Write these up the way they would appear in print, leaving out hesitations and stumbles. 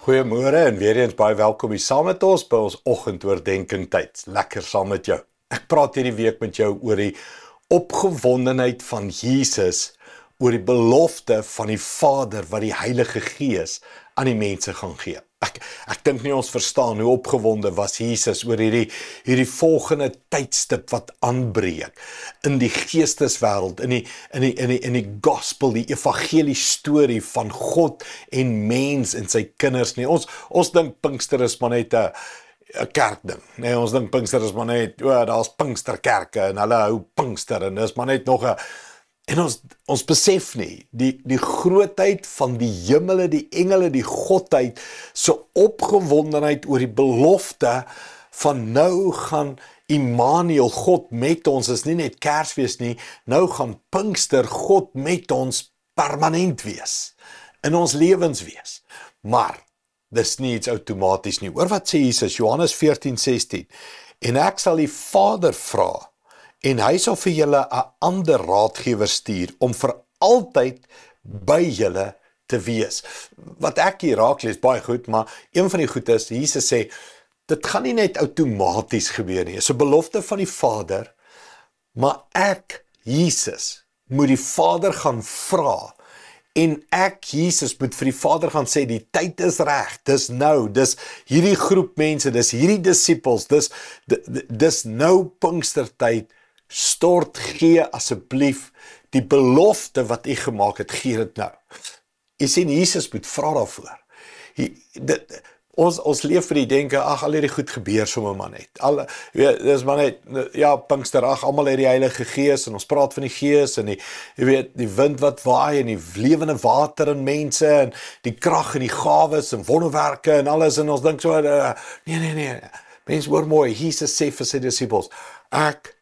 Goeiemôre en weer eens baie welkom hier saam met ons by ons oggendoordenkings tyd. Lekker saam met jou. Ek praat hierdie week met jou oor die opgewondenheid van Jesus, oor die belofte van die Vader wat die Heilige Gees aan die mense gaan gee. Ek dink nie ons verstaan hoe opgewonde was Jesus oor hierdie volgende tydstip wat aanbreek in die geesteswêreld, in die gospel, die evangelie storie van God en mens en sy kinders nie. Ons dink Pinkster is maar net 'n kerkding. Nee, ons dink Pinkster is maar net, daar's Pinksterkerke en hulle hou Pinkster en dis maar net nog 'n. En ons besef nie, die grootheid van die hemele, die engele, die godheid, so opgewondenheid oor die belofte van nou gaan Immanuel, God met ons, is nie net Kersfees nie, nou gaan Pinkster, God met ons permanent wees, in ons lewens wees. Maar, dis nie iets outomaties nie. Hoor wat sê Jesus, Johannes 14:16, en ek sal die Vader vra, en hy sal vir julle 'n ander raadgewer stuur, om vir altyd by julle te wees. Wat ek hier raak lees, baie goed, maar een van die goed is, Jesus sê, dit gaan nie net outomaties gebeur nie, is 'n belofte van die Vader, maar ek, Jesus, moet die Vader gaan vra, en ek, Jesus, moet vir die Vader gaan sê, die tyd is reg, dis nou, dis hierdie groep mense, dis hierdie disippels, dis nou Pinkstertyd, stort, gee asseblief die belofte wat u gemaak het, gee dit nou. Jy sien, Jesus moet vra daarvoor. Ons leef vir die denke, al hierdie goed gebeur sommer maar net. Dis maar net, ja, Pinkster, almal het die Heilige Gees, en ons praat van die Gees, en die wind wat waai, en die lewende water in mense, en die krag en die gawes, en wonderwerke, en alles, en ons dink so, nee, mense hoor mooi, Jesus sê vir sy disippels, ek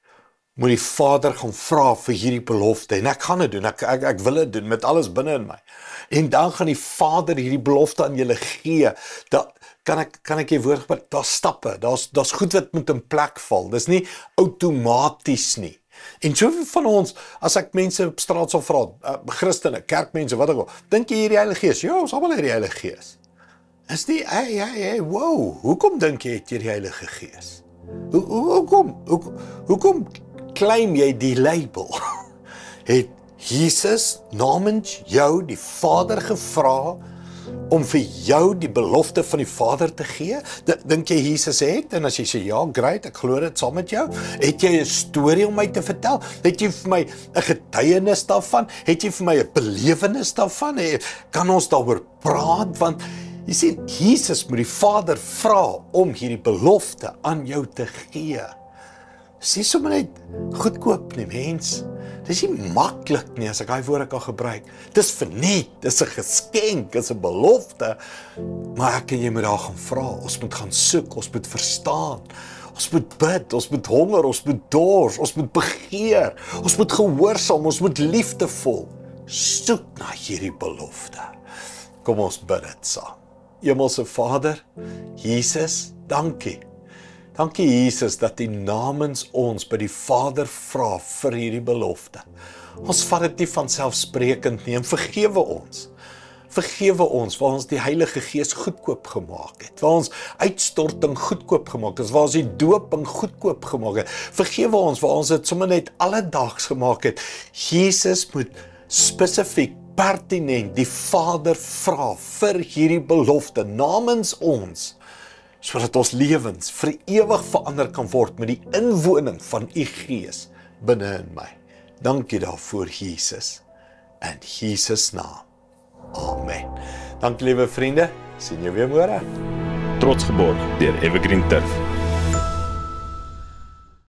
moet die Vader gaan vra vir hierdie belofte, en ek gaan dit doen, ek wil dit doen, met alles binne in my, en dan gaan die Vader hierdie belofte aan julle gee, kan ek jy woord gebruik, daar's stappe, daar's goed wat moet in plek val, dis nie outomaties nie, en soveel van ons, as ek mense op straat sal vra, Christene, kerkmense, wat ek al, dink jy hierdie Heilige Gees? Ja, ons almal het die Heilige Gees, is nie, wow, hoekom dink jy het jy die Heilige Gees? Hoekom claim jy die label? Het Jesus namens jou die Vader gevra om vir jou die belofte van die Vader te gee? Dink jy Jesus het? En as jy sê, ja, great, ek glo dit saam met jou. Het jy 'n storie om my te vertel? Het jy vir my 'n getuienis daarvan? Het jy vir my 'n belewenis daarvan? Kan ons daaroor praat? Want jy sien, Jesus moet die Vader vra om hierdie belofte aan jou te gee. Dis nie sommer net goedkoop nie, mens. Dis nie maklik nie, as ek daai woorde kan gebruik. Dis verniet, dis 'n geskenk, dis 'n belofte. Maar ek en jy moet daar gaan vra, ons moet gaan soek, ons moet verstaan. Ons moet bid, ons moet honger, ons moet dors, ons moet begeer, ons moet gehoorsaam, ons moet liefdevol soek na hierdie belofte. Kom ons bid dit saam. Hemelse Vader, Jesus, dankie. Dankie Jesus dat U namens ons by die Vader vra vir hierdie belofte. Ons vat dit nie van selfsprekend nie, en vergewe ons. Vergewe ons waar ons die Heilige Gees goedkoop gemaak het, waar ons uitstorting goedkoop gemaak het, waar ons die dooping goedkoop gemaak het. Vergewe ons waar ons dit sommer net alledaags gemaak het. Jesus moet spesifiek, pertinent die Vader vra vir hierdie belofte namens ons, sodat ons lewens vir ewig verander kan word met die inwoning van U Gees binne in my. Dankie daarvoor, Jesus. In Jesus naam. Amen. Dankie, liewe vriende. Sien jou weer môre. Trots geborg deur Evergreen Turf.